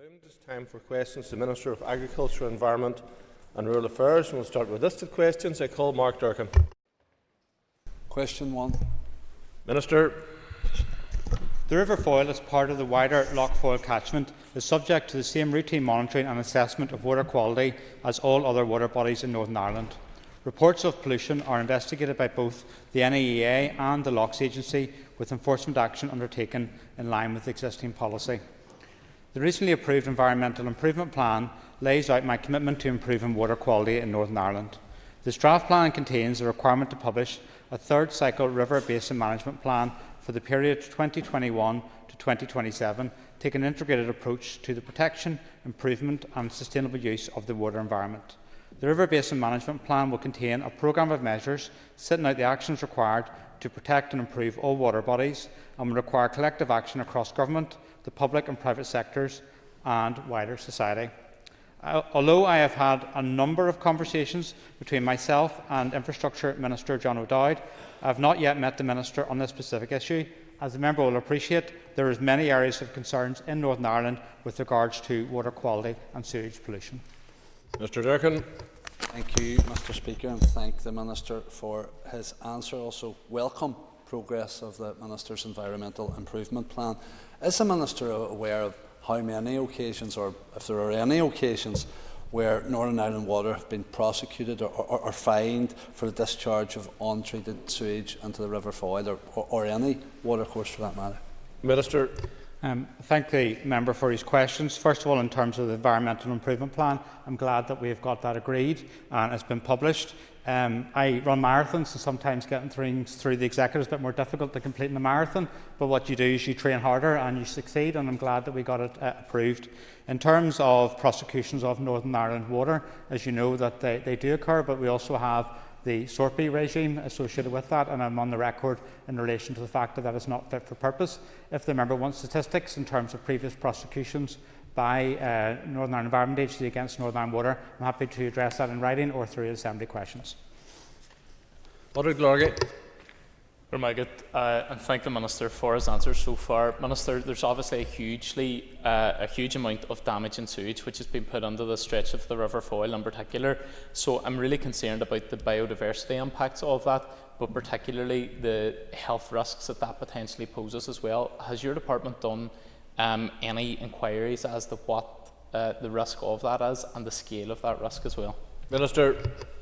It's time for questions to the Minister of Agriculture, Environment and Rural Affairs. And we'll start with listed questions. I call Mark Durkin. Question 1. Minister. The River Foyle, as part of the wider Lough Foyle catchment, is subject to the same routine monitoring and assessment of water quality as all other water bodies in Northern Ireland. Reports of pollution are investigated by both the NEEA and the Lochs Agency, with enforcement action undertaken in line with existing policy. The recently approved Environmental Improvement Plan lays out my commitment to improving water quality in Northern Ireland. This draft plan contains a requirement to publish a third cycle river basin management plan for the period 2021 to 2027, taking an integrated approach to the protection, improvement and sustainable use of the water environment. The River Basin Management Plan will contain a programme of measures setting out the actions required to protect and improve all water bodies and will require collective action across government, the public and private sectors and wider society. Although I have had a number of conversations between myself and Infrastructure Minister John O'Dowd, I have not yet met the Minister on this specific issue. As the member will appreciate, there are many areas of concerns in Northern Ireland with regards to water quality and sewage pollution. Mr Durkin. Thank you, Mr Speaker, and thank the Minister for his answer. Also welcome progress of the Minister's Environmental Improvement Plan. Is the Minister aware of how many occasions, or if there are any occasions, where Northern Ireland Water have been prosecuted or fined for the discharge of untreated sewage into the River Foyle or any watercourse for that matter? Minister. Thank the member for his questions. First of all, in terms of the Environmental Improvement Plan, I'm glad that we have got that agreed and it's been published. I run marathons, so sometimes getting things through the executive is a bit more difficult than completing the marathon, but what you do is you train harder and you succeed, and I'm glad that we got it approved. In terms of prosecutions of Northern Ireland Water, as you know that they do occur, but we also have the SORPI regime associated with that, and I'm on the record in relation to the fact that that is not fit for purpose. If the member wants statistics in terms of previous prosecutions by Northern Ireland Environment Agency against Northern Ireland Water, I'm happy to address that in writing or through assembly questions. And thank the Minister for his answers so far. Minister, there's obviously a huge amount of damage in sewage which has been put under the stretch of the River Foyle in particular. So I'm really concerned about the biodiversity impacts of that, but particularly the health risks that that potentially poses as well. Has your department done any inquiries as to what the risk of that is and the scale of that risk as well? Minister.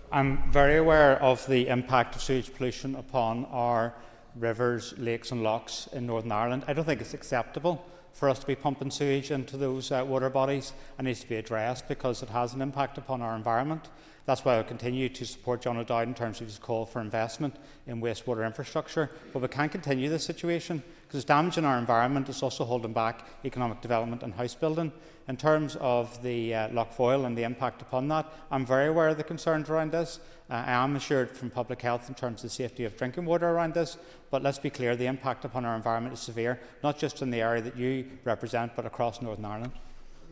I'm very aware of the impact of sewage pollution upon our rivers, lakes and lochs in Northern Ireland. I don't think it's acceptable for us to be pumping sewage into those water bodies. It needs to be addressed because it has an impact upon our environment. That's why I'll continue to support John O'Dowd in terms of his call for investment in wastewater infrastructure. But we can't continue this situation because damage in our environment is also holding back economic development and house building. In terms of the Lough Foyle and the impact upon that, I'm very aware of the concerns around this. I am assured from public health in terms of the safety of drinking water around this, but let's be clear, the impact upon our environment is severe, not just in the area that you represent, but across Northern Ireland.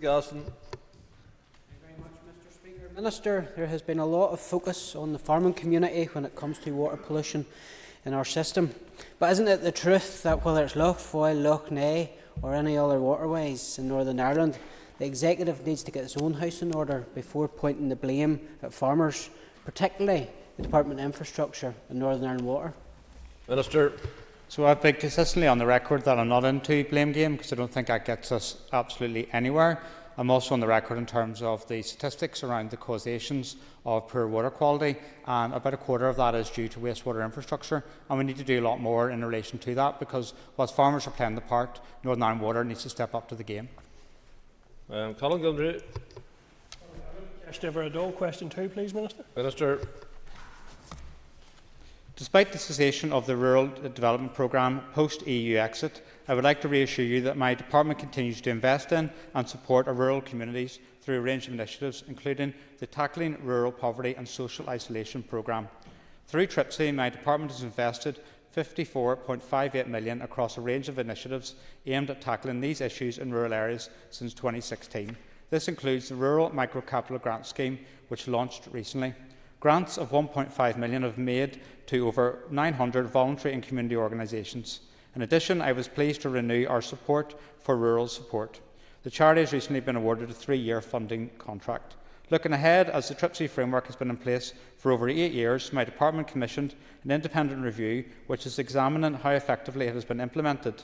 Galston. Minister, there has been a lot of focus on the farming community when it comes to water pollution in our system. But isn't it the truth that whether it's Lough Foyle, Lough Neagh or any other waterways in Northern Ireland, the executive needs to get its own house in order before pointing the blame at farmers, particularly the Department of Infrastructure and Northern Ireland Water? Minister. So I've been consistently on the record that I'm not into blame game because I don't think that gets us absolutely anywhere. I'm also on the record in terms of the statistics around the causations of poor water quality, and about a quarter of that is due to wastewater infrastructure, and we need to do a lot more in relation to that because whilst farmers are playing the part, Northern Ireland Water needs to step up to the game. Colin Gilbert. Question 2, please, Minister. Minister. Despite the cessation of the Rural Development Programme post-EU exit, I would like to reassure you that my department continues to invest in and support our rural communities through a range of initiatives, including the Tackling Rural Poverty and Social Isolation Programme. Through TRIPSI, my department has invested £54.58 million across a range of initiatives aimed at tackling these issues in rural areas since 2016. This includes the Rural Microcapital Grant Scheme, which launched recently. Grants of £1.5 million have been made to over 900 voluntary and community organisations. In addition, I was pleased to renew our support for rural support. The charity has recently been awarded a 3-year funding contract. Looking ahead, as the TRIPSI framework has been in place for over 8 years, my department commissioned an independent review which is examining how effectively it has been implemented.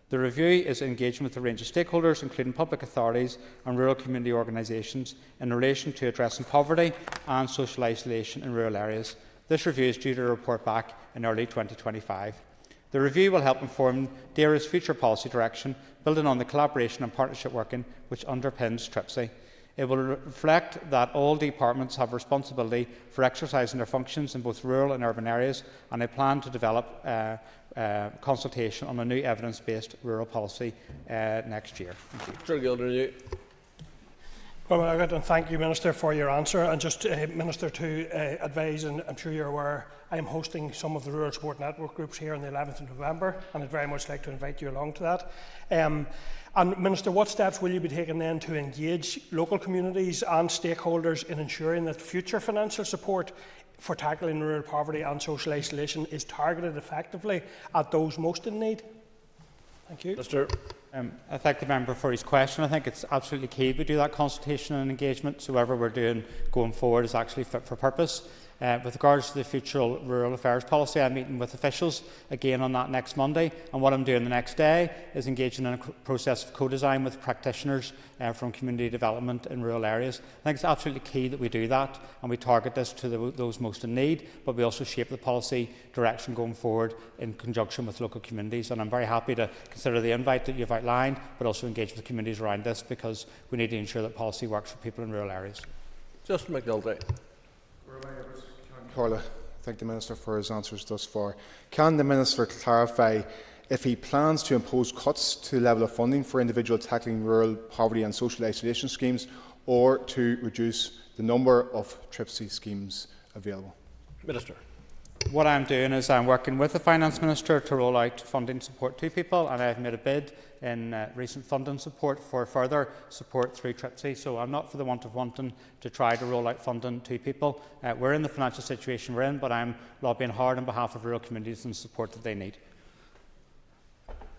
The review is engaging with a range of stakeholders, including public authorities and rural community organisations, in relation to addressing poverty and social isolation in rural areas. This review is due to report back in early 2025. The review will help inform DAERA's future policy direction, building on the collaboration and partnership working which underpins TRIPSI. It will reflect that all departments have responsibility for exercising their functions in both rural and urban areas, and I plan to develop consultation on a new evidence-based rural policy next year. Mr. Gilder, Well, and thank you, Minister, for your answer. And just, Minister, to advise, and I'm sure you're aware, I am hosting some of the Rural Support Network groups here on the 11th of November, and I'd very much like to invite you along to that. And Minister, what steps will you be taking then to engage local communities and stakeholders in ensuring that future financial support for tackling rural poverty and social isolation is targeted effectively at those most in need? Thank you. Minister. I thank the member for his question. I think it's absolutely key we do that consultation and engagement, so whatever we're doing going forward is actually fit for purpose. With regards to the future rural affairs policy, I'm meeting with officials again on that next Monday, and what I'm doing the next day is engaging in a process of co-design with practitioners from community development in rural areas. I think it's absolutely key that we do that and we target this to those most in need, but we also shape the policy direction going forward in conjunction with local communities. And I'm very happy to consider the invite that you've outlined, but also engage with communities around this, because we need to ensure that policy works for people in rural areas. Just McNulty. Carla, thank the Minister for his answers thus far. Can the Minister clarify if he plans to impose cuts to the level of funding for individuals tackling rural poverty and social isolation schemes, or to reduce the number of TRIPSI schemes available? Minister. What I'm doing is I'm working with the Finance Minister to roll out funding support to people, and I've made a bid in recent funding support for further support through TRIPSI. So I'm not for the want of wanting to try to roll out funding to people. We're in the financial situation we're in, but I'm lobbying hard on behalf of rural communities and the support that they need.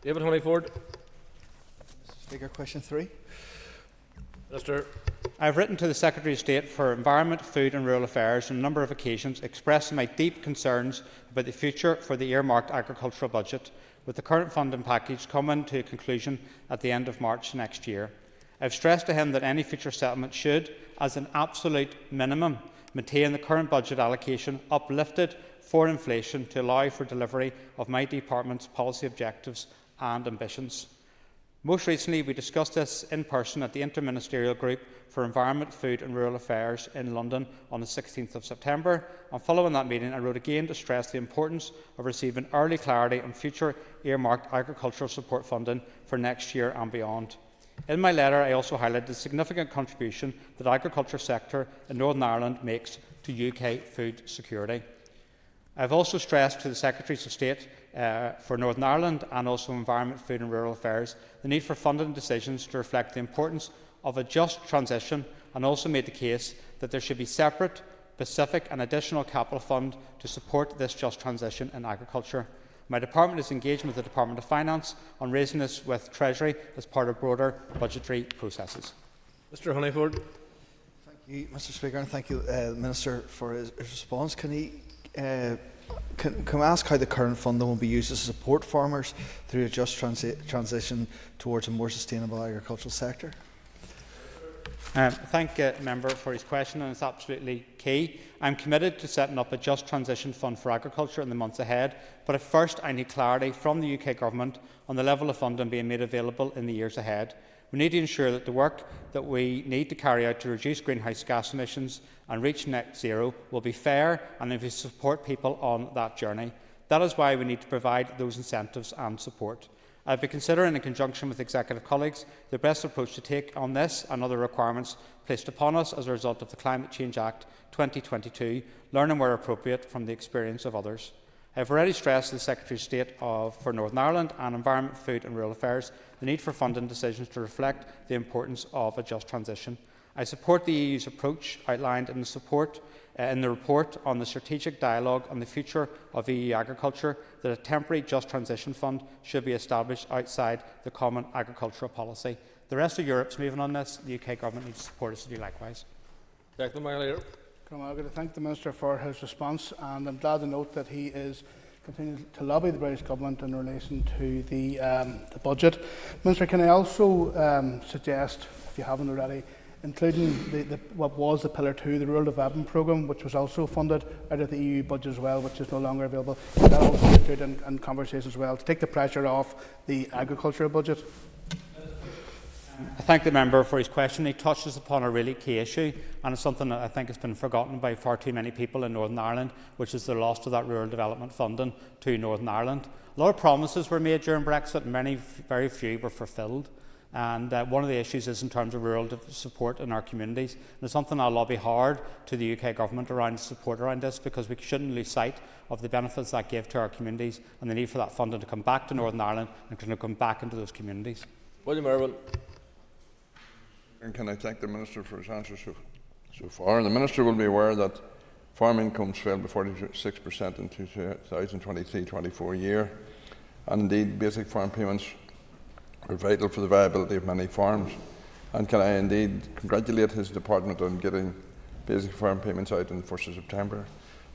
David Honeyford. Mr. Speaker, question 3. Minister. I've written to the Secretary of State for Environment, Food and Rural Affairs on a number of occasions, expressing my deep concerns about the future for the earmarked agricultural budget, with the current funding package coming to a conclusion at the end of March next year. I've stressed to him that any future settlement should, as an absolute minimum, maintain the current budget allocation uplifted for inflation to allow for delivery of my department's policy objectives and ambitions. Most recently, we discussed this in person at the Interministerial Group for Environment, Food and Rural Affairs in London on the 16th of September, and following that meeting I wrote again to stress the importance of receiving early clarity on future earmarked agricultural support funding for next year and beyond. In my letter, I also highlighted the significant contribution that the agriculture sector in Northern Ireland makes to UK food security. I have also stressed to the Secretaries of State for Northern Ireland and also Environment, Food and Rural Affairs the need for funding decisions to reflect the importance of a just transition, and also made the case that there should be separate, specific and additional capital fund to support this just transition in agriculture. My department is engaging with the Department of Finance on raising this with Treasury as part of broader budgetary processes. Mr. Honeyford. Thank you, Mr. Speaker, and thank you, Minister, for his response. Can I ask how the current funding will be used to support farmers through a just transition towards a more sustainable agricultural sector? Thank the member for his question, and it's absolutely key. I'm committed to setting up a just transition fund for agriculture in the months ahead, but at first I need clarity from the UK Government on the level of funding being made available in the years ahead. We need to ensure that the work that we need to carry out to reduce greenhouse gas emissions and reach net zero will be fair, and if we support people on that journey. That is why we need to provide those incentives and support. I will be considering, in conjunction with executive colleagues, the best approach to take on this and other requirements placed upon us as a result of the Climate Change Act 2022, learning where appropriate from the experience of others. I have already stressed to the Secretary of State for Northern Ireland and Environment, Food and Rural Affairs the need for funding decisions to reflect the importance of a just transition. I support the EU's approach outlined in the report on the strategic dialogue on the future of EU agriculture, that a temporary just transition fund should be established outside the common agricultural policy. The rest of Europe's moving on this. The UK Government needs to support us to do likewise. Second, my leader. I'm going to thank the Minister for his response, and I'm glad to note that he is continuing to lobby the British Government in relation to the budget. Minister, can I also suggest, if you haven't already, including what was the Pillar 2, the Rural Development Programme, which was also funded out of the EU budget as well, which is no longer available. That also included in conversation as well, to take the pressure off the agricultural budget. I thank the member for his question. He touches upon a really key issue, and it's something that I think has been forgotten by far too many people in Northern Ireland, which is the loss of that rural development funding to Northern Ireland. A lot of promises were made during Brexit, and very few were fulfilled. And one of the issues is in terms of rural support in our communities. And it's something I'll lobby hard to the UK Government around support around this, because we shouldn't lose sight of the benefits that give to our communities and the need for that funding to come back to Northern Ireland and to come back into those communities. William Irwin. And can I thank the Minister for his answer so far? And the Minister will be aware that farm incomes fell by 46% in 2023-24 year, and indeed basic farm payments are vital for the viability of many farms. And can I indeed congratulate his department on getting basic farm payments out on the 1st of September.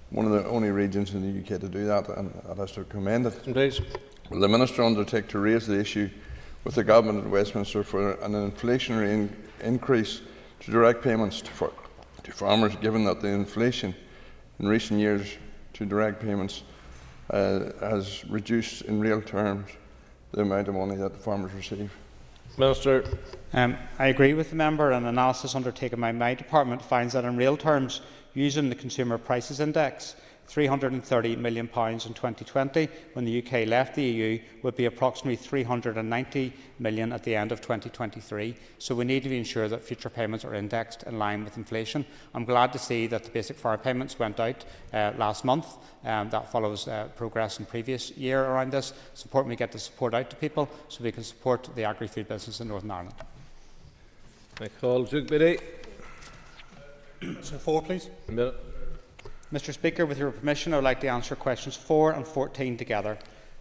One of the only regions in the UK to do that, and that has to commend it. Please. Will the Minister undertake to raise the issue with the Government at Westminster for an inflationary increase to direct payments to farmers, given that the inflation in recent years to direct payments has reduced in real terms the amount of money that the farmers receive? Minister. I agree with the member. An analysis undertaken by my department finds that in real terms, using the Consumer Prices Index, £330 million in 2020, when the UK left the EU, would be approximately £390 million at the end of 2023. So we need to ensure that future payments are indexed in line with inflation. I'm glad to see that the basic farm payments went out last month. That follows progress in previous year around this. It's important we get the support out to people so we can support the agri-food business in Northern Ireland. I call Duke Biddy. Question 4, please. A minute. Mr Speaker, with your permission, I would like to answer questions 4 and 14 together.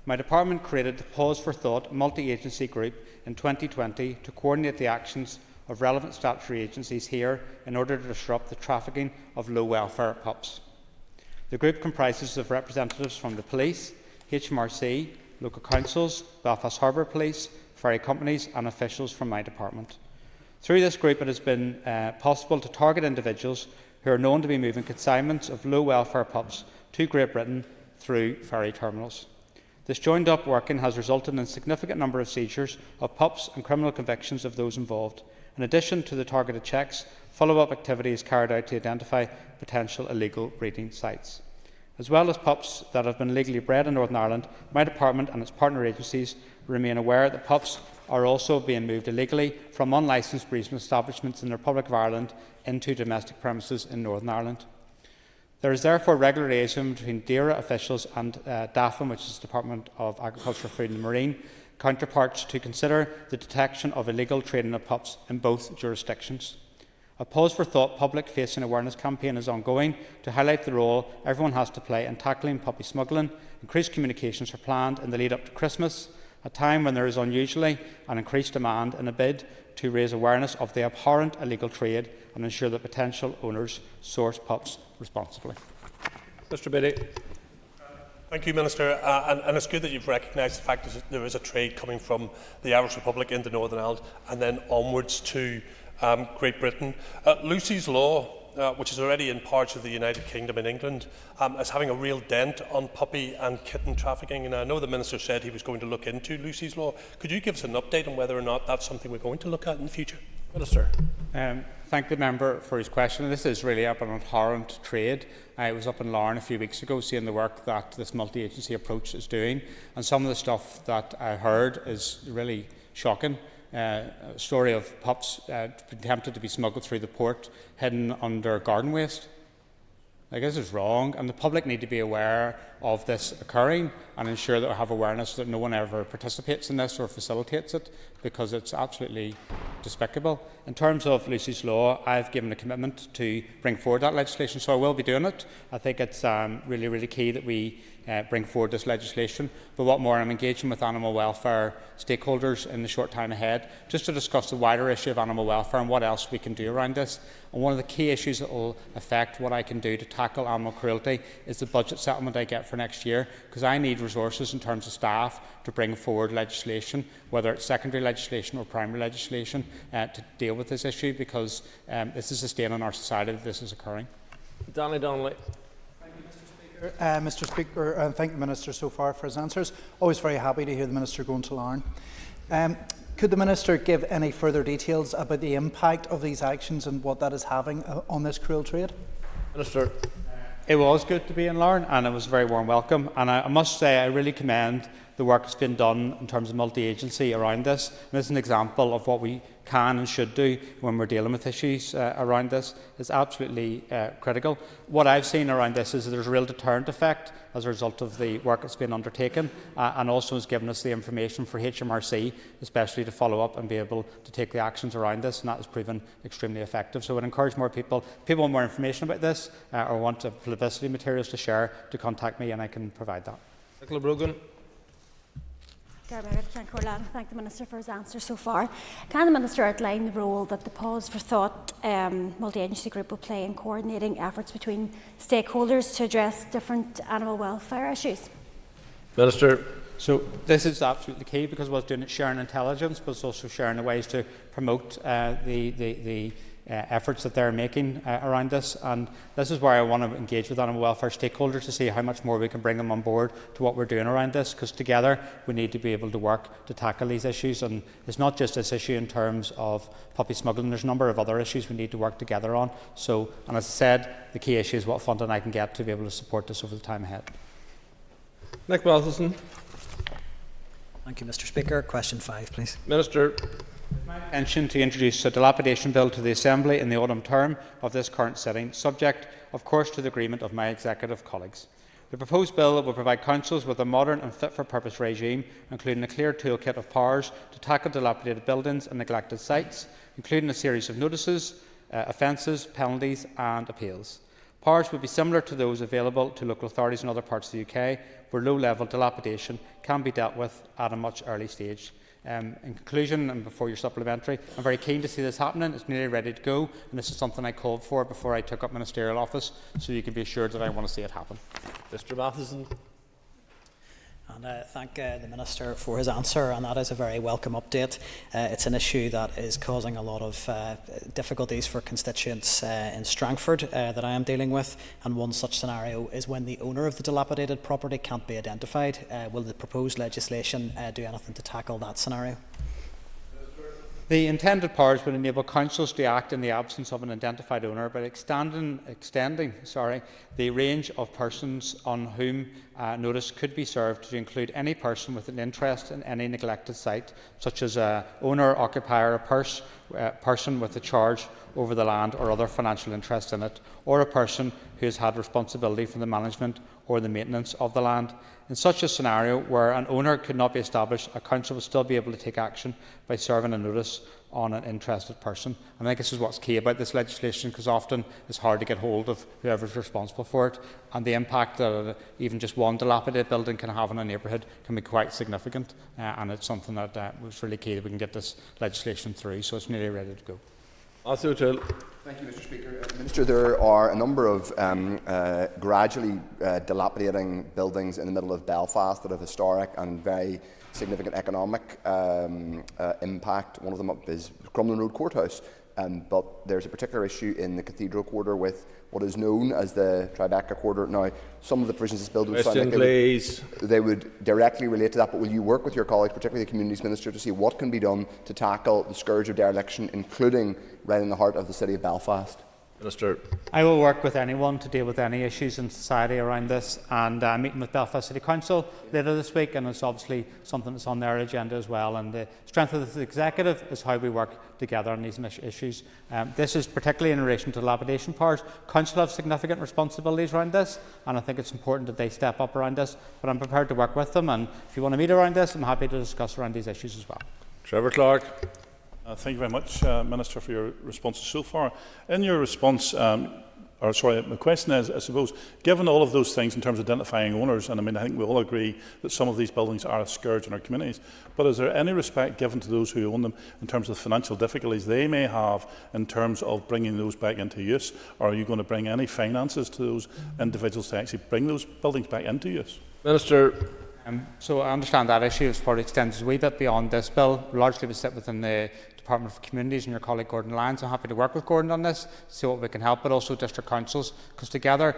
My department created the Pause for Thought multi-agency group in 2020 to coordinate the actions of relevant statutory agencies here in order to disrupt the trafficking of low-welfare pups. The group comprises of representatives from the police, HMRC, local councils, Belfast Harbour Police, ferry companies and officials from my department. Through this group, it has been possible to target individuals who are known to be moving consignments of low-welfare pups to Great Britain through ferry terminals. This joined-up working has resulted in a significant number of seizures of pups and criminal convictions of those involved. In addition to the targeted checks, follow-up activity is carried out to identify potential illegal breeding sites. As well as pups that have been legally bred in Northern Ireland, my department and its partner agencies remain aware that pups are also being moved illegally from unlicensed breeding establishments in the Republic of Ireland into domestic premises in Northern Ireland. There is therefore regular liaison between DAERA officials and DAFM, which is the Department of Agriculture, Food and Marine, counterparts to consider the detection of illegal trading of pups in both jurisdictions. A Pause for Thought public-facing awareness campaign is ongoing to highlight the role everyone has to play in tackling puppy smuggling. Increased communications are planned in the lead up to Christmas, a time when there is unusually an increased demand in a bid to raise awareness of the abhorrent illegal trade and ensure that potential owners source pups responsibly. Mr Biddy. Thank you, Minister. And it's good that you've recognised the fact that there is a trade coming from the Irish Republic into Northern Ireland and then onwards to Great Britain. Lucy's Law, which is already in parts of the United Kingdom and England, is having a real dent on puppy and kitten trafficking. And I know the Minister said he was going to look into Lucy's Law. Could you give us an update on whether or not that's something we're going to look at in the future? Minister. Thank the member for his question. This is really an abhorrent trade. I was up in Larne a few weeks ago seeing the work that this multi-agency approach is doing, and some of the stuff that I heard is really shocking. A story of pups attempted to be smuggled through the port, hidden under garden waste. Like, this is wrong, and the public need to be aware of this occurring and ensure that we have awareness that no one ever participates in this or facilitates it, because it's absolutely despicable. In terms of Lucy's Law, I've given a commitment to bring forward that legislation, so I will be doing it. I think it's really, really key that we bring forward this legislation. But what more, I'm engaging with animal welfare stakeholders in the short time ahead just to discuss the wider issue of animal welfare and what else we can do around this. And one of the key issues that will affect what I can do to tackle animal cruelty is the budget settlement I get for next year, because I need resources in terms of staff to bring forward legislation, whether it's secondary legislation or primary legislation, to deal with this issue, because this is a stain on our society that this is occurring. Danny Donnelly. Mr Speaker, and thank the Minister so far for his answers. Always very happy to hear the Minister going to Larne. Could the Minister give any further details about the impact of these actions and what that is having on this cruel trade? Minister. It was good to be in Larne, and it was a very warm welcome. And I must say I really commend the work that's been done in terms of multi-agency around this. And this is an example of what we can and should do when we're dealing with issues around this. It's absolutely critical. What I've seen around this is that there's a real deterrent effect as a result of the work that's been undertaken, and also has given us the information for HMRC, especially to follow up and be able to take the actions around this, and that has proven extremely effective. So I would encourage more people want more information about this or want publicity materials to share, to contact me and I can provide that. Nicola Brogan. Thank the Minister for his answer so far. Can the Minister outline the role that the Pause for Thought multi-agency group will play in coordinating efforts between stakeholders to address different animal welfare issues? Minister. So this is absolutely key, because what's doing it sharing intelligence, but it's also sharing the ways to promote the efforts that they're making around this. And this is where I want to engage with animal welfare stakeholders to see how much more we can bring them on board to what we're doing around this, because together we need to be able to work to tackle these issues. And it's not just this issue in terms of puppy smuggling, there's a number of other issues we need to work together on. So, and as I said, the key issue is what funding I can get to be able to support this over the time ahead. Nick Balthelson. Thank you, Mr Speaker. Question 5, please. Minister. My intention to introduce a dilapidation bill to the Assembly in the autumn term of this current sitting, subject, of course, to the agreement of my executive colleagues. The proposed bill will provide councils with a modern and fit-for-purpose regime, including a clear toolkit of powers to tackle dilapidated buildings and neglected sites, including a series of notices, offences, penalties and appeals. Powers would be similar to those available to local authorities in other parts of the UK, where low-level dilapidation can be dealt with at a much early stage. In conclusion, and before your supplementary, I'm very keen to see this happening. It's nearly ready to go, and this is something I called for before I took up ministerial office, so you can be assured that I want to see it happen. Mr Matheson. And thank the Minister for his answer, and that is a very welcome update. It's an issue that is causing a lot of difficulties for constituents in Strangford that I am dealing with, and one such scenario is when the owner of the dilapidated property can't be identified. Will the proposed legislation do anything to tackle that scenario? The intended powers would enable councils to act in the absence of an identified owner by extending the range of persons on whom notice could be served to include any person with an interest in any neglected site, such as an owner, occupier, a person with a charge over the land or other financial interest in it, or a person who has had responsibility for the management or the maintenance of the land. In such a scenario where an owner could not be established, a council will still be able to take action by serving a notice on an interested person. And I think this is what's key about this legislation, because often it's hard to get hold of whoever's responsible for it, and the impact that even just one dilapidated building can have in a neighbourhood can be quite significant, and it's something that was really key that we can get this legislation through, so it's nearly ready to go. Thank you, Mr Speaker. Minister, there are a number of gradually dilapidating buildings in the middle of Belfast that have historic and very significant economic impact. One of them is Crumlin Road Courthouse, but there's a particular issue in the Cathedral Quarter with what is known as the Tribeca Quarter. Now, some of the provisions of this bill would sound like they would directly relate to that, but will you work with your colleagues, particularly the Communities Minister, to see what can be done to tackle the scourge of dereliction, including right in the heart of the city of Belfast? Minister. I will work with anyone to deal with any issues in society around this, and I'm meeting with Belfast City Council later this week, and it's obviously something that's on their agenda as well. And the strength of the executive is how we work together on these issues. This is particularly in relation to dilapidation powers. Council have significant responsibilities around this, and I think it's important that they step up around this. But I'm prepared to work with them, and if you want to meet around this, I'm happy to discuss around these issues as well. Trevor Clark. Thank you very much, Minister, for your responses so far. In your response, my question is, I suppose, given all of those things in terms of identifying owners, and I think we all agree that some of these buildings are a scourge in our communities, but is there any respect given to those who own them in terms of the financial difficulties they may have in terms of bringing those back into use? Or are you going to bring any finances to those individuals to actually bring those buildings back into use? Minister. So I understand that issue. It probably extends a wee bit beyond this bill. Largely we sit within the Department of Communities and your colleague Gordon Lyons. I'm happy to work with Gordon on this, see what we can help, but also district councils, because together,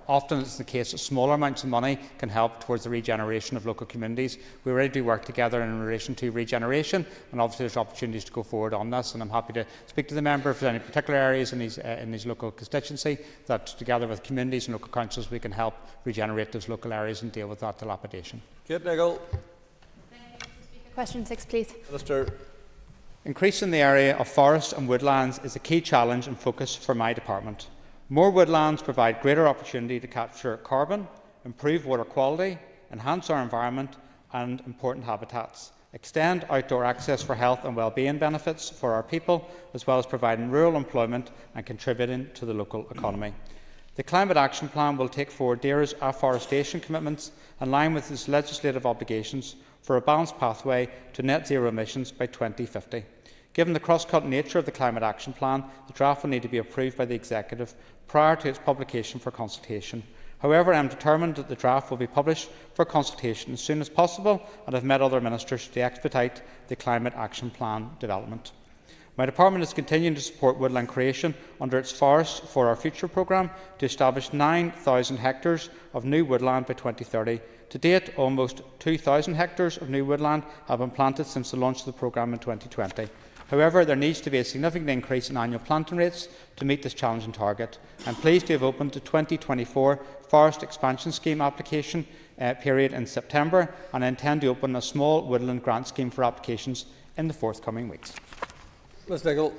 often it's the case that smaller amounts of money can help towards the regeneration of local communities. We already do work together in relation to regeneration, and obviously there's opportunities to go forward on this, and I'm happy to speak to the member if there's any particular areas in his local constituency that together with communities and local councils we can help regenerate those local areas and deal with that dilapidation. Kate Nigel. Question 6, please. Minister. Increasing the area of forest and woodlands is a key challenge and focus for my department. More woodlands provide greater opportunity to capture carbon, improve water quality, enhance our environment and important habitats, extend outdoor access for health and well-being benefits for our people, as well as providing rural employment and contributing to the local economy. The Climate Action Plan will take forward DAERA's Aforestation commitments in line with its legislative obligations for a balanced pathway to net zero emissions by 2050. Given the cross-cutting nature of the Climate Action Plan, the draft will need to be approved by the Executive prior to its publication for consultation. However, I am determined that the draft will be published for consultation as soon as possible, and have met other ministers to expedite the Climate Action Plan development. My department is continuing to support woodland creation under its Forests for Our Future programme to establish 9,000 hectares of new woodland by 2030. To date, almost 2,000 hectares of new woodland have been planted since the launch of the programme in 2020. However, there needs to be a significant increase in annual planting rates to meet this challenging target. I am pleased to have opened the 2024 Forest Expansion Scheme application period in September, and I intend to open a small woodland grant scheme for applications in the forthcoming weeks. Ms Nigel.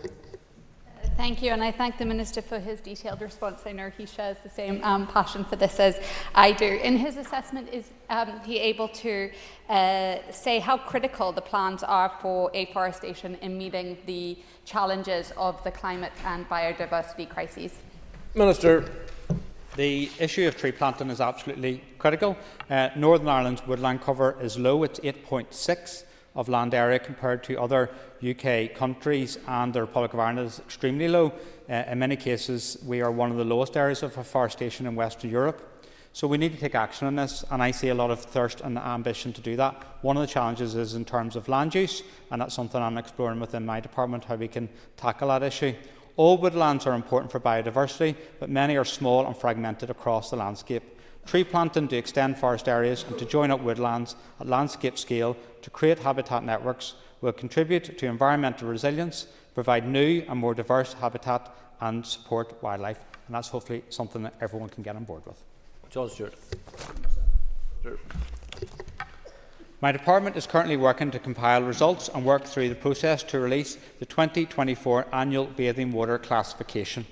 Thank you, and I thank the Minister for his detailed response. I know he shares the same passion for this as I do. In his assessment, is he able to say how critical the plans are for afforestation in meeting the challenges of the climate and biodiversity crises? Minister. The issue of tree planting is absolutely critical. Northern Ireland's woodland cover is low. It's 8.6 of land area compared to other UK countries, and the Republic of Ireland is extremely low. In many cases, we are one of the lowest areas of afforestation in Western Europe. So we need to take action on this, and I see a lot of thirst and ambition to do that. One of the challenges is in terms of land use, and that's something I'm exploring within my department, how we can tackle that issue. All woodlands are important for biodiversity, but many are small and fragmented across the landscape. Tree planting to extend forest areas and to join up woodlands at landscape scale to create habitat networks will contribute to environmental resilience, provide new and more diverse habitat and support wildlife. And that's hopefully something that everyone can get on board with. John Stewart. My department is currently working to compile results and work through the process to release the 2024 annual bathing water classification.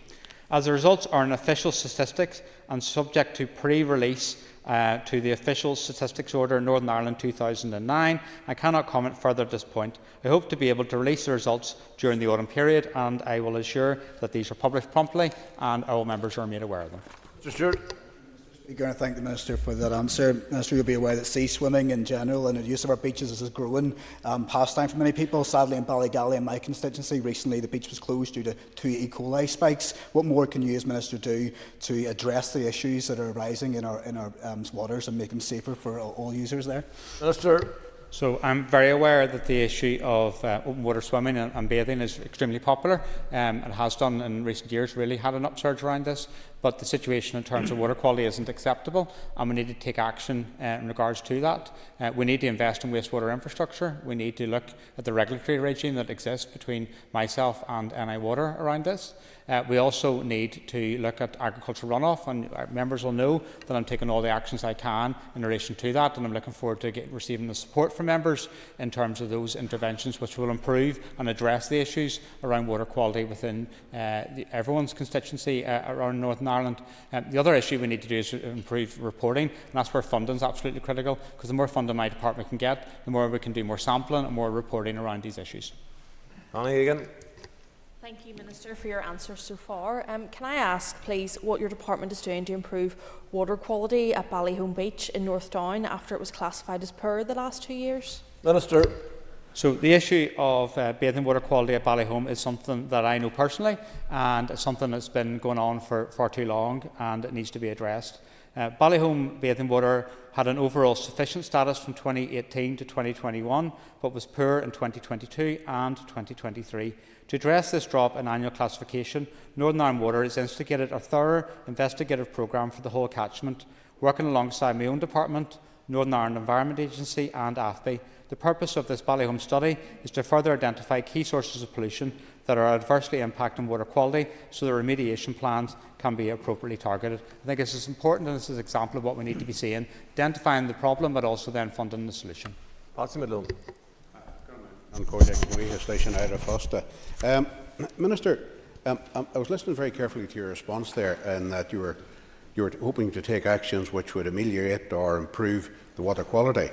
As the results are in official statistics and subject to pre-release to the Official Statistics Order Northern Ireland 2009, I cannot comment further at this point. I hope to be able to release the results during the autumn period, and I will ensure that these are published promptly and all members are made aware of them. Mr. Stewart. Speaker, I thank the Minister for that answer. Minister, you'll be aware that sea swimming in general and the use of our beaches is a growing pastime for many people. Sadly, in Ballygally, in my constituency, recently the beach was closed due to 2 E. coli spikes. What more can you as Minister do to address the issues that are arising in our waters and make them safer for all users there? Minister. So I'm very aware that the issue of open water swimming and bathing is extremely popular. It has done in recent years, really had an upsurge around this. but the situation in terms of water quality isn't acceptable, and we need to take action in regards to that. We need to invest in wastewater infrastructure. We need to look at the regulatory regime that exists between myself and NI Water around this. We also need to look at agricultural runoff, and members will know that I'm taking all the actions I can in relation to that, and I'm looking forward to receiving the support from members in terms of those interventions which will improve and address the issues around water quality within everyone's constituency around Northern Ireland. The other issue we need to do is improve reporting, and that's where funding is absolutely critical, because the more funding my department can get, the more we can do more sampling and more reporting around these issues. Annie Egan. Thank you, Minister, for your answers so far. Can I ask, please, what your department is doing to improve water quality at Ballyholme Beach in North Down after it was classified as poor the last 2 years? Minister. So the issue of bathing water quality at Ballyholme is something that I know personally, and it's something that's been going on for far too long, and it needs to be addressed. Ballyholme bathing water had an overall sufficient status from 2018 to 2021, but was poor in 2022 and 2023. To address this drop in annual classification, Northern Ireland Water has instigated a thorough investigative programme for the whole catchment, working alongside my own department, Northern Ireland Environment Agency and AFBI. The purpose of this Ballyholme study is to further identify key sources of pollution that are adversely impacting water quality, so the remediation plans can be appropriately targeted. I think this is important, and this is an example of what we need to be seeing, identifying the problem but also then funding the solution. Patsy Malone. Minister, I was listening very carefully to your response there, and that you were hoping to take actions which would ameliorate or improve the water quality.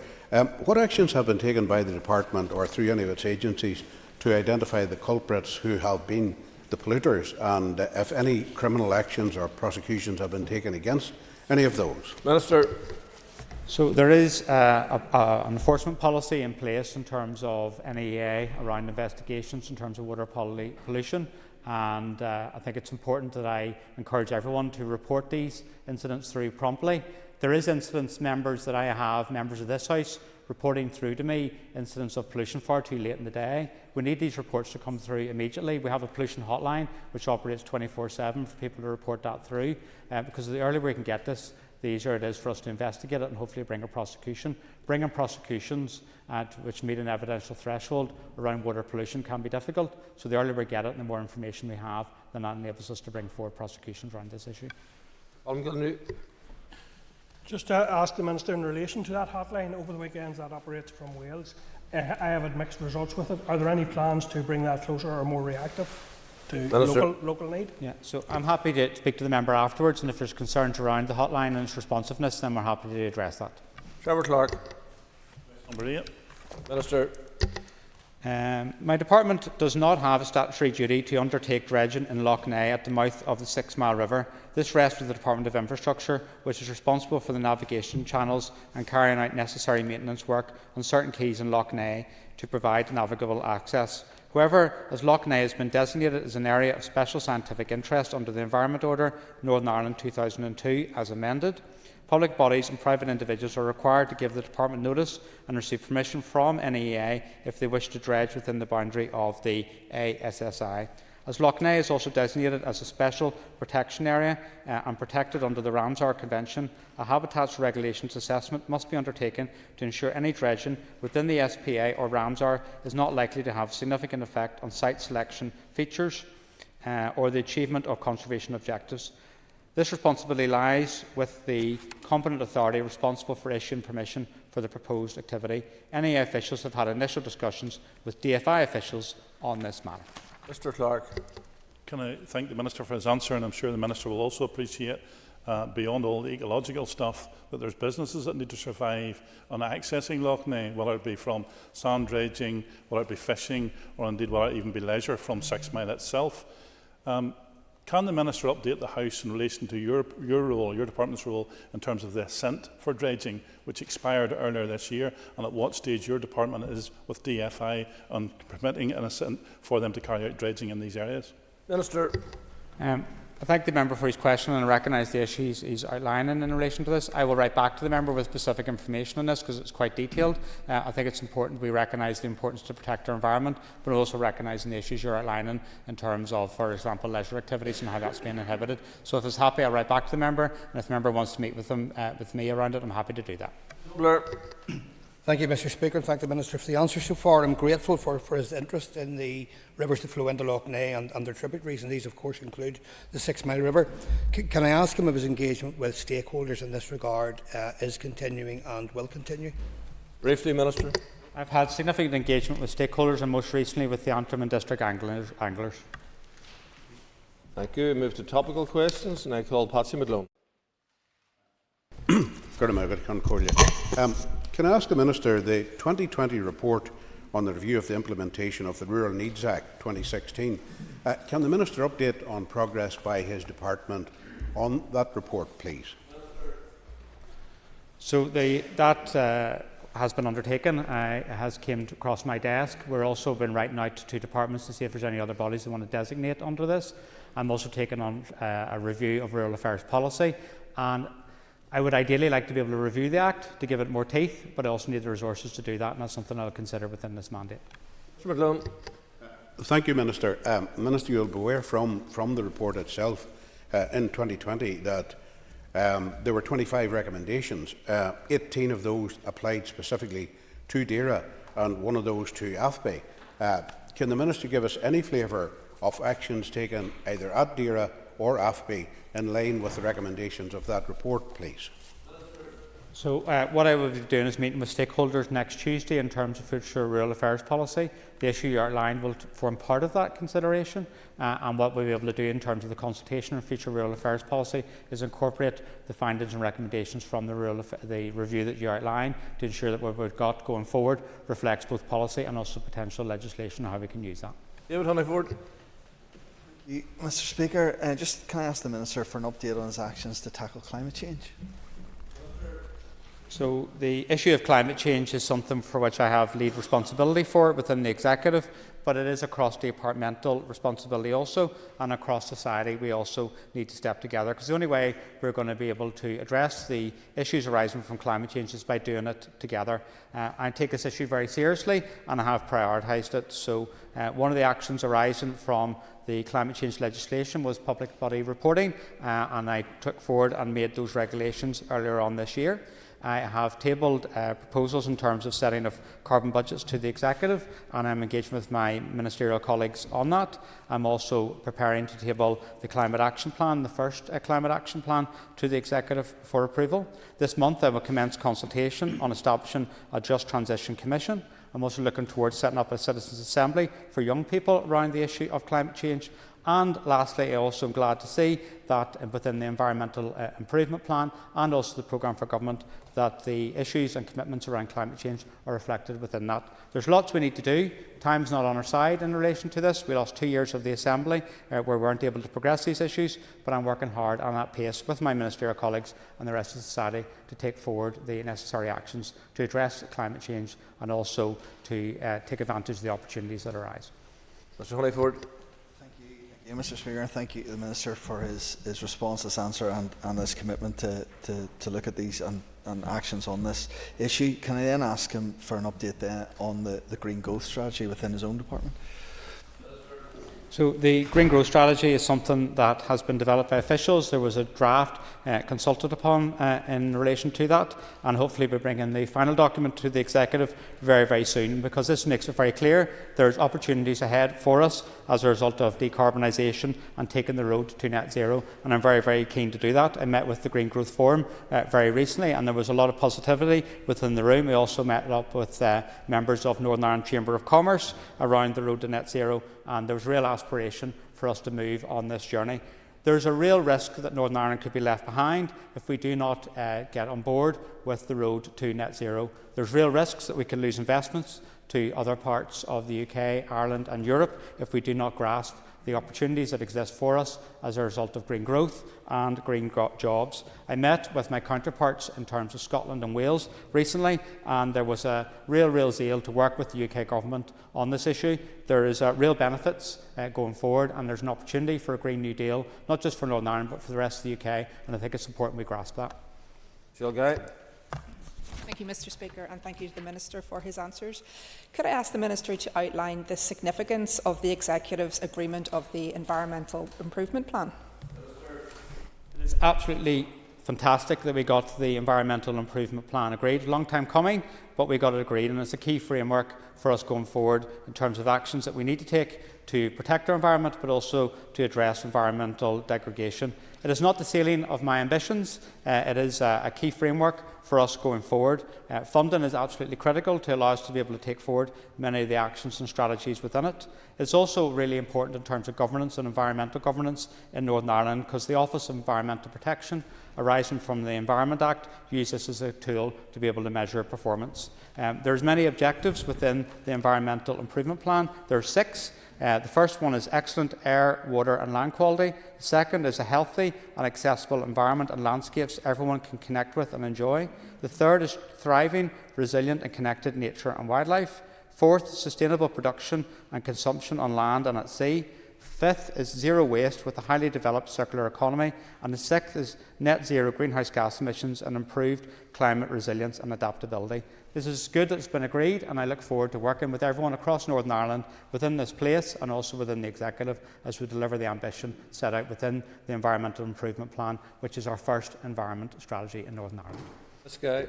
What actions have been taken by the department or through any of its agencies to identify the culprits who have been the polluters, and if any criminal actions or prosecutions have been taken against any of those? Minister. So there is an enforcement policy in place in terms of NEA around investigations in terms of water pollution, and I think it's important that I encourage everyone to report these incidents through promptly. There is incidents, members of this House, reporting through to me incidents of pollution far too late in the day. We need these reports to come through immediately. We have a pollution hotline which operates 24/7 for people to report that through, because the earlier we can get this, the easier it is for us to investigate it and hopefully bring a prosecution. Bringing prosecutions which meet an evidential threshold around water pollution can be difficult, so the earlier we get it and the more information we have, then that enables us to bring forward prosecutions around this issue. Just to ask the Minister in relation to that hotline over the weekends that operates from Wales, I have had mixed results with it. Are there any plans to bring that closer or more reactive to local need? Yeah, so I'm happy to speak to the member afterwards, and if there's concerns around the hotline and its responsiveness, then we're happy to address that. Trevor Clark. Number 8. Minister. My department does not have a statutory duty to undertake dredging in Lough Neagh at the mouth of the 6 Mile River. This rests with the Department of Infrastructure, which is responsible for the navigation channels and carrying out necessary maintenance work on certain quays in Lough Neagh to provide navigable access. However, as Lough Neagh has been designated as an area of special scientific interest under the Environment Order Northern Ireland 2002 as amended, public bodies and private individuals are required to give the Department notice and receive permission from NEA if they wish to dredge within the boundary of the ASSI. As Lough Neagh is also designated as a special protection area and protected under the Ramsar Convention, a habitats regulations assessment must be undertaken to ensure any dredging within the SPA or Ramsar is not likely to have significant effect on site selection features or the achievement of conservation objectives. This responsibility lies with the competent authority responsible for issuing permission for the proposed activity. NEA officials have had initial discussions with DFI officials on this matter. Mr. Clark. Can I thank the Minister for his answer, and I'm sure the Minister will also appreciate, beyond all the ecological stuff, that there's businesses that need to survive on accessing Lough Neagh, whether it be from sand dredging, whether it be fishing, or indeed whether it even be leisure from 6 Mile itself. Can the Minister update the House in relation to your role, your department's role, in terms of the assent for dredging, which expired earlier this year, and at what stage your department is with DFI on permitting an assent for them to carry out dredging in these areas? Minister. I thank the member for his question and I recognise the issues he's outlining in relation to this. I will write back to the member with specific information on this because it's quite detailed. I think it's important we recognise the importance to protect our environment, but also recognising the issues you're outlining in terms of, for example, leisure activities and how that's being inhibited. So if it's happy, I'll write back to the member, and if the member wants to meet with me around it, I'm happy to do that. Blair. Thank you, Mr. Speaker, and thank the Minister for the answer so far. I'm grateful for his interest in the rivers that flow into Lough Neagh and their tributaries, and these, of course, include the 6 Mile River. Can I ask him if his engagement with stakeholders in this regard is continuing and will continue? Briefly, Minister. I've had significant engagement with stakeholders and most recently with the Antrim and District anglers. Thank you. We move to topical questions, and I call Patsy McGlone. Can I ask the Minister, the 2020 report on the review of the implementation of the Rural Needs Act 2016, can the Minister update on progress by his department on that report, please? So that has been undertaken. It has came across my desk. We're also been writing out to departments to see if there's any other bodies that want to designate under this. I'm also taking on a review of rural affairs policy, and I would ideally like to be able to review the Act to give it more teeth, but I also need the resources to do that, and that's something I'll consider within this mandate. Mr. McGlone. Thank you, Minister. Minister, you'll be aware from the report itself in 2020 that there were 25 recommendations. 18 of those applied specifically to DAERA and one of those to AFBI. Can the Minister give us any flavour of actions taken either at DAERA or AFBI in line with the recommendations of that report, please? So what I will be doing is meeting with stakeholders next Tuesday in terms of future rural affairs policy. The issue you outlined will form part of that consideration, and what we'll be able to do in terms of the consultation on future rural affairs policy is incorporate the findings and recommendations from the review that you outlined to ensure that what we've got going forward reflects both policy and also potential legislation and how we can use that. David Honeyford. Mr. Speaker, can I ask the Minister for an update on his actions to tackle climate change? So the issue of climate change is something for which I have lead responsibility for within the Executive, but it is a cross-departmental responsibility also, and across society we also need to step together, because the only way we're going to be able to address the issues arising from climate change is by doing it together. I take this issue very seriously and I have prioritised it. So one of the actions arising from the climate change legislation was public body reporting, and I took forward and made those regulations earlier on this year. I have tabled proposals in terms of setting of carbon budgets to the Executive, and I'm engaging with my ministerial colleagues on that. I'm also preparing to table the Climate Action Plan, the first Climate Action Plan, to the Executive for approval. This month I will commence consultation on establishing a Just Transition Commission. I'm also looking towards setting up a Citizens' Assembly for young people around the issue of climate change. And lastly, I also am glad to see that within the Environmental Improvement Plan and also the Programme for Government, that the issues and commitments around climate change are reflected within that. There's lots we need to do. Time's not on our side in relation to this. We lost 2 years of the Assembly where we weren't able to progress these issues, but I'm working hard on that pace with my ministerial colleagues and the rest of society to take forward the necessary actions to address climate change and also to take advantage of the opportunities that arise. Mr. Honeyford. Yeah, Mr. Speaker, and thank you to the Minister for his response, his answer and his commitment to look at these and actions on this issue. Can I then ask him for an update on the green growth strategy within his own department? So the green growth strategy is something that has been developed by officials. There was a draft consulted upon in relation to that, and hopefully we'll bring in the final document to the Executive very, very soon, because this makes it very clear there's opportunities ahead for us as a result of decarbonisation and taking the road to net zero, and I'm very, very keen to do that. I met with the Green Growth Forum very recently, and there was a lot of positivity within the room. We also met up with members of Northern Ireland Chamber of Commerce around the road to net zero, and there was real aspiration for us to move on this journey. There's a real risk that Northern Ireland could be left behind if we do not get on board with the road to net zero. There's real risks that we can lose investments to other parts of the UK, Ireland and Europe if we do not grasp the opportunities that exist for us as a result of green growth and green jobs. I met with my counterparts in terms of Scotland and Wales recently, and there was a real zeal to work with the UK Government on this issue. There is real benefits going forward, and there's an opportunity for a Green New Deal, not just for Northern Ireland, but for the rest of the UK, and I think it's important we grasp that. Jill Guy. Thank you, Mr. Speaker, and thank you to the Minister for his answers. Could I ask the Minister to outline the significance of the Executive's agreement of the Environmental Improvement Plan? It is absolutely fantastic that we got the Environmental Improvement Plan agreed. A long time coming, but we got it agreed, and it's a key framework for us going forward in terms of actions that we need to take to protect our environment, but also to address environmental degradation. It is not the ceiling of my ambitions. It is a key framework for us going forward. Funding is absolutely critical to allow us to be able to take forward many of the actions and strategies within it. It's also really important in terms of governance and environmental governance in Northern Ireland, because the Office of Environmental Protection, arising from the Environment Act, use this as a tool to be able to measure performance. There's many objectives within the Environmental Improvement Plan. There are 6. The first one is excellent air, water and land quality. The second is a healthy and accessible environment and landscapes everyone can connect with and enjoy. The third is thriving, resilient and connected nature and wildlife. Fourth, sustainable production and consumption on land and at sea. Fifth is zero waste with a highly developed circular economy. And the sixth is net zero greenhouse gas emissions and improved climate resilience and adaptability. This is good that it's been agreed, and I look forward to working with everyone across Northern Ireland within this place and also within the Executive as we deliver the ambition set out within the Environmental Improvement Plan, which is our first environment strategy in Northern Ireland. This guy.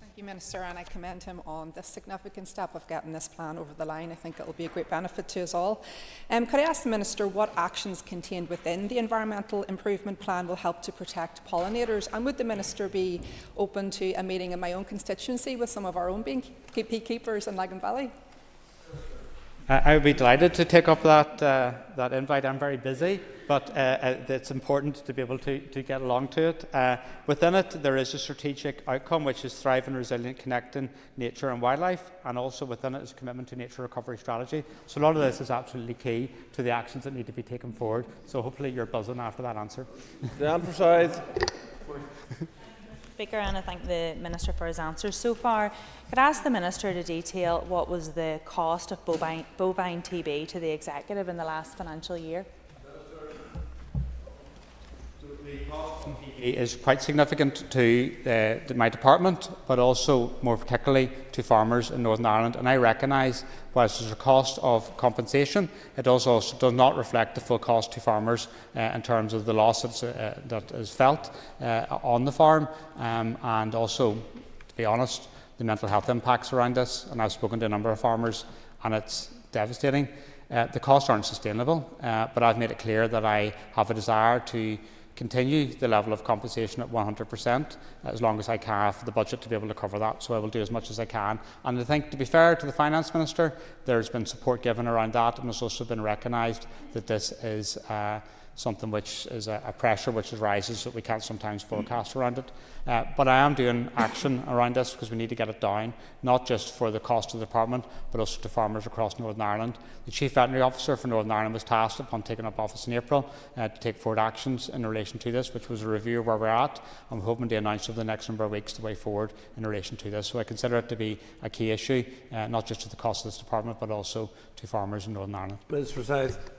Thank you, Minister, and I commend him on this significant step of getting this plan over the line. I think it will be a great benefit to us all. Could I ask the Minister what actions contained within the Environmental Improvement Plan will help to protect pollinators, and would the Minister be open to a meeting in my own constituency with some of our own beekeepers in Lagan Valley? I would be delighted to take up that invite. I'm very busy, but it's important to be able to get along to it. Within it, there is a strategic outcome, which is thriving, resilient, connecting nature and wildlife, and also within it is a commitment to nature recovery strategy. So a lot of this is absolutely key to the actions that need to be taken forward. So hopefully you're buzzing after that answer. Dan Prasad. Speaker, and I thank the Minister for his answers so far. Could I ask the Minister to detail what was the cost of bovine TB to the Executive in the last financial year? Is quite significant to my department, but also more particularly to farmers in Northern Ireland. And I recognise, whilst there's a cost of compensation, it also does not reflect the full cost to farmers in terms of the loss that is felt on the farm, and also, to be honest, the mental health impacts around this. And I've spoken to a number of farmers, and it's devastating. The costs aren't sustainable, but I've made it clear that I have a desire to continue the level of compensation at 100% as long as I can have the budget to be able to cover that. So I will do as much as I can. And I think, to be fair to the Finance Minister, there's been support given around that, and it's also been recognised that this is something which is a pressure which arises that we can't sometimes forecast around it. But I am doing action around this because we need to get it down, not just for the cost of the department, but also to farmers across Northern Ireland. The Chief Veterinary Officer for Northern Ireland was tasked upon taking up office in April to take forward actions in relation to this, which was a review of where we're at, and we're hoping to announce over the next number of weeks the way forward in relation to this. So I consider it to be a key issue, not just to the cost of this department, but also to farmers in Northern Ireland. Ms. Forsyth.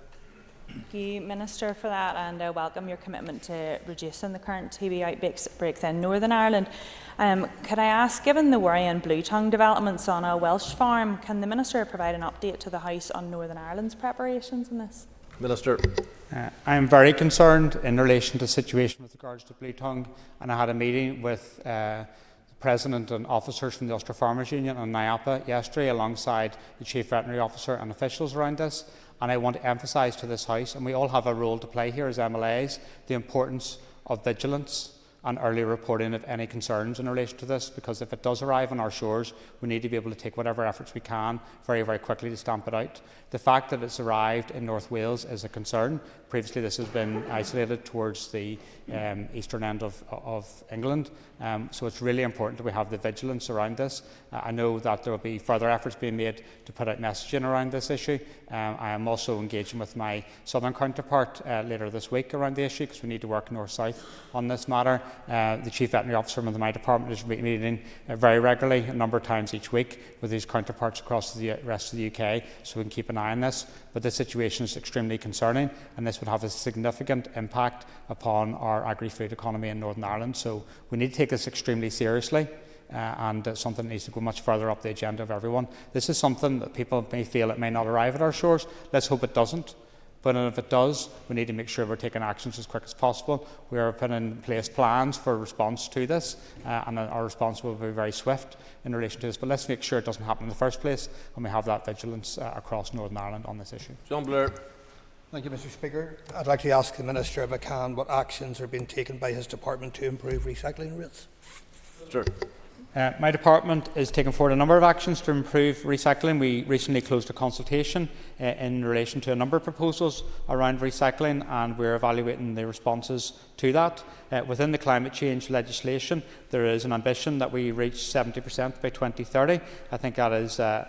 Thank you, Minister, for that, and I welcome your commitment to reducing the current TB outbreaks in Northern Ireland. Could I ask, given the worry and blue tongue developments on a Welsh farm, can the Minister provide an update to the House on Northern Ireland's preparations in this? Minister. I am very concerned in relation to the situation with regards to blue tongue, and I had a meeting with the President and officers from the Ulster Farmers Union and NIAPA yesterday alongside the Chief Veterinary Officer and officials around this. And I want to emphasise to this House, and we all have a role to play here as MLAs, the importance of vigilance and early reporting of any concerns in relation to this, because if it does arrive on our shores, we need to be able to take whatever efforts we can very, very quickly to stamp it out. The fact that it's arrived in North Wales is a concern. Previously this has been isolated towards the eastern end of England, so it's really important that we have the vigilance around this. I know that there will be further efforts being made to put out messaging around this issue. I am also engaging with my southern counterpart later this week around the issue, because we need to work north-south on this matter. The Chief Veterinary Officer of my department is meeting very regularly, a number of times each week, with his counterparts across the rest of the UK, so we can keep an eye on this. But this situation is extremely concerning, and this would have a significant impact upon our agri-food economy in Northern Ireland. So we need to take this extremely seriously, and something that needs to go much further up the agenda of everyone. This is something that people may feel it may not arrive at our shores. Let's hope it doesn't. But if it does, we need to make sure we're taking actions as quick as possible. We are putting in place plans for response to this, and our response will be very swift in relation to this. But let's make sure it doesn't happen in the first place, and we have that vigilance across Northern Ireland on this issue. John Blair. Thank you, Mr. Speaker. I'd like to ask the Minister, if I can, what actions are being taken by his department to improve recycling rates. Sure. My department is taking forward a number of actions to improve recycling. We recently closed a consultation in relation to a number of proposals around recycling, and we're evaluating the responses to that. Within the climate change legislation, there is an ambition that we reach 70% by 2030. I think that is a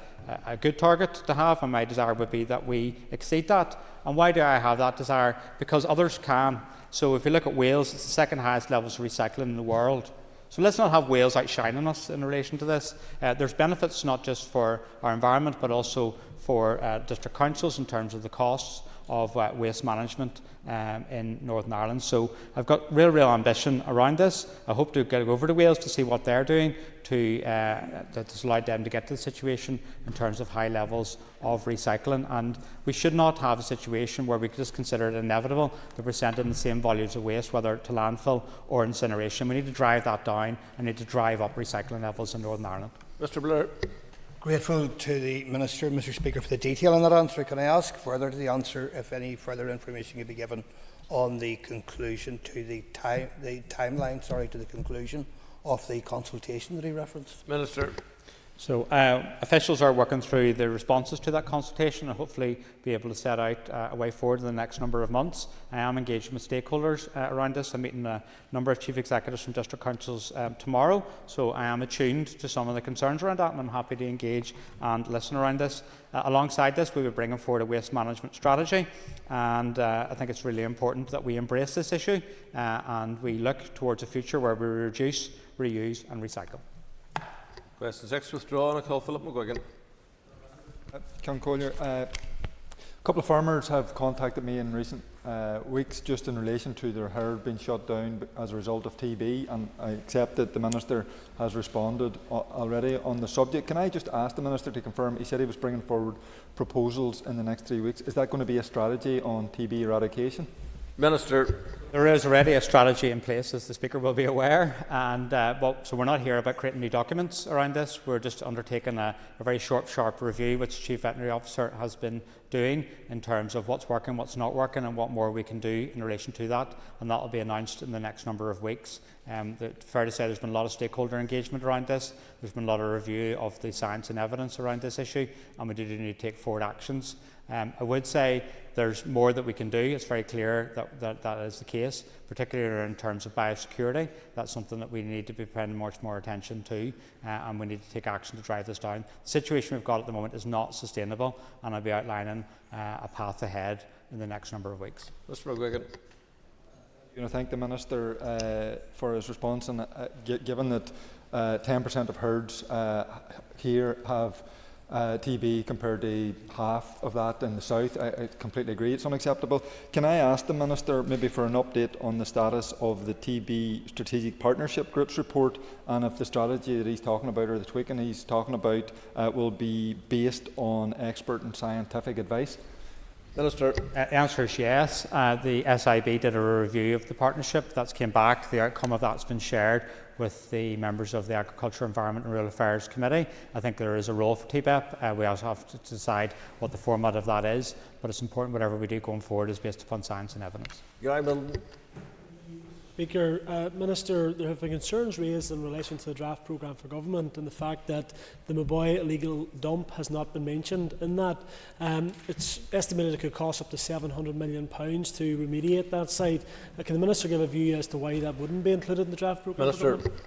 good target to have, and my desire would be that we exceed that. And why do I have that desire? Because others can. So if you look at Wales, it's the second highest levels of recycling in the world. So let's not have Wales outshining us in relation to this. There's benefits not just for our environment, but also for district councils in terms of the costs of waste management in Northern Ireland. So I've got real ambition around this. I hope to get over to Wales to see what they're doing that's allowed them to get to the situation in terms of high levels of recycling. And we should not have a situation where we just consider it inevitable that we're sending the same volumes of waste, whether to landfill or incineration. We need to drive that down and need to drive up recycling levels in Northern Ireland. Mr. Blair. Grateful to the Minister, Mr. Speaker, for the detail in that answer. Can I ask further to the answer if any further information can be given on the conclusion to the timeline, to the conclusion of the consultation that he referenced? Minister. So officials are working through the responses to that consultation and hopefully be able to set out a way forward in the next number of months. I am engaging with stakeholders around this. I'm meeting a number of chief executives from district councils tomorrow, so I am attuned to some of the concerns around that, and I'm happy to engage and listen around this. Alongside this, we will be bringing forward a waste management strategy, and I think it's really important that we embrace this issue and we look towards a future where we reduce, reuse and recycle. Question 6 withdrawn. I call Philip McGuigan. A couple of farmers have contacted me in recent weeks just in relation to their herd being shut down as a result of TB, and I accept that the Minister has responded already on the subject. Can I just ask the Minister to confirm, he said he was bringing forward proposals in the next 3 weeks. Is that going to be a strategy on TB eradication? Minister. There is already a strategy in place, as the Speaker will be aware, and so we're not here about creating new documents around this. We're just undertaking a very sharp review, which the Chief Veterinary Officer has been doing in terms of what's working, what's not working, and what more we can do in relation to that, and that will be announced in the next number of weeks. Fair to say there's been a lot of stakeholder engagement around this. There's been a lot of review of the science and evidence around this issue, and we do need to take forward actions. I would say there's more that we can do. It's very clear that is the case, particularly in terms of biosecurity. That's something that we need to be paying much more attention to, and we need to take action to drive this down. The situation we've got at the moment is not sustainable, and I'll be outlining a path ahead in the next number of weeks. Mr. McGuigan. I thank the Minister for his response, and given that 10% of herds here have TB compared to half of that in the south, I completely agree it's unacceptable. Can I ask the Minister maybe for an update on the status of the TB Strategic Partnership Group's report, and if the strategy that he's talking about or the tweaking he's talking about will be based on expert and scientific advice? Minister. The answer is yes. The SIB did a review of the partnership. That's came back. The outcome of that's been shared with the members of the Agriculture, Environment and Rural Affairs Committee. I think there is a role for TBEP. We also have to decide what the format of that is, but it's important whatever we do going forward is based upon science and evidence. Speaker, Minister, there have been concerns raised in relation to the draft programme for government and the fact that the Maboy illegal dump has not been mentioned in that. It's estimated it could cost up to £700 million to remediate that site. Can the Minister give a view as to why that wouldn't be included in the draft programme for government?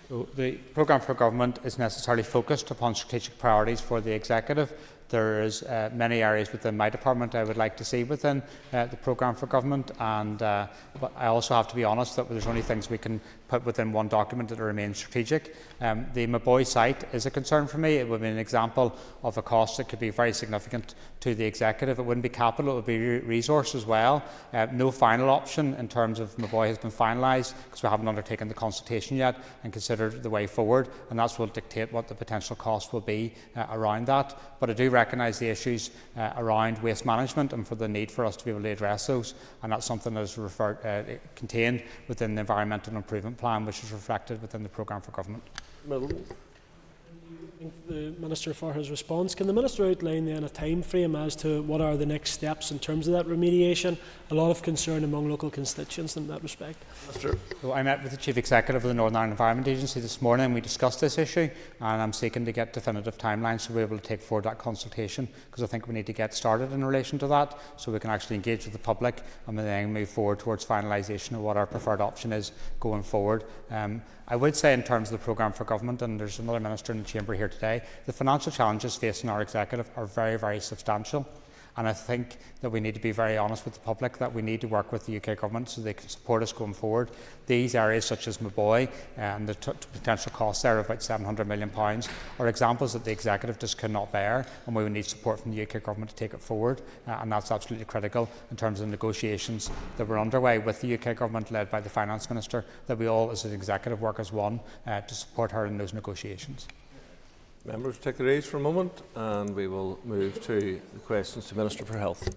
So the programme for government is necessarily focused upon strategic priorities for the executive. There is many areas within my department I would like to see within the programme for government, and but I also have to be honest that there's only things we can put within one document that remain strategic. The Maboy site is a concern for me. It would be an example of a cost that could be very significant to the executive. It wouldn't be capital, it would be resource as well. No final option in terms of Maboy has been finalised because we haven't undertaken the consultation yet and considered the way forward, and that's what will dictate what the potential cost will be around that. But I do recognise the issues around waste management and for the need for us to be able to address those, and that's something that is contained within the Environmental Improvement Plan, which is reflected within the programme for government. Thank the Minister for his response. Can the Minister outline then a time frame as to what are the next steps in terms of that remediation? A lot of concern among local constituents in that respect. So I met with the Chief Executive of the Northern Ireland Environment Agency this morning and we discussed this issue, and I'm seeking to get definitive timelines so we're able to take forward that consultation, because I think we need to get started in relation to that so we can actually engage with the public and then move forward towards finalisation of what our preferred option is going forward. I would say in terms of the programme for government, and there's another minister in the chamber here today, the financial challenges facing our executive are very, very substantial. And I think that we need to be very honest with the public that we need to work with the UK government so they can support us going forward. These areas such as Maboy and the potential costs there of about £700 million are examples that the executive just cannot bear, and we would need support from the UK government to take it forward, and that's absolutely critical in terms of negotiations that were underway with the UK government led by the Finance Minister, that we all as an executive work as one to support her in those negotiations. Members, take the reins for a moment and we will move to the questions to Minister for Health.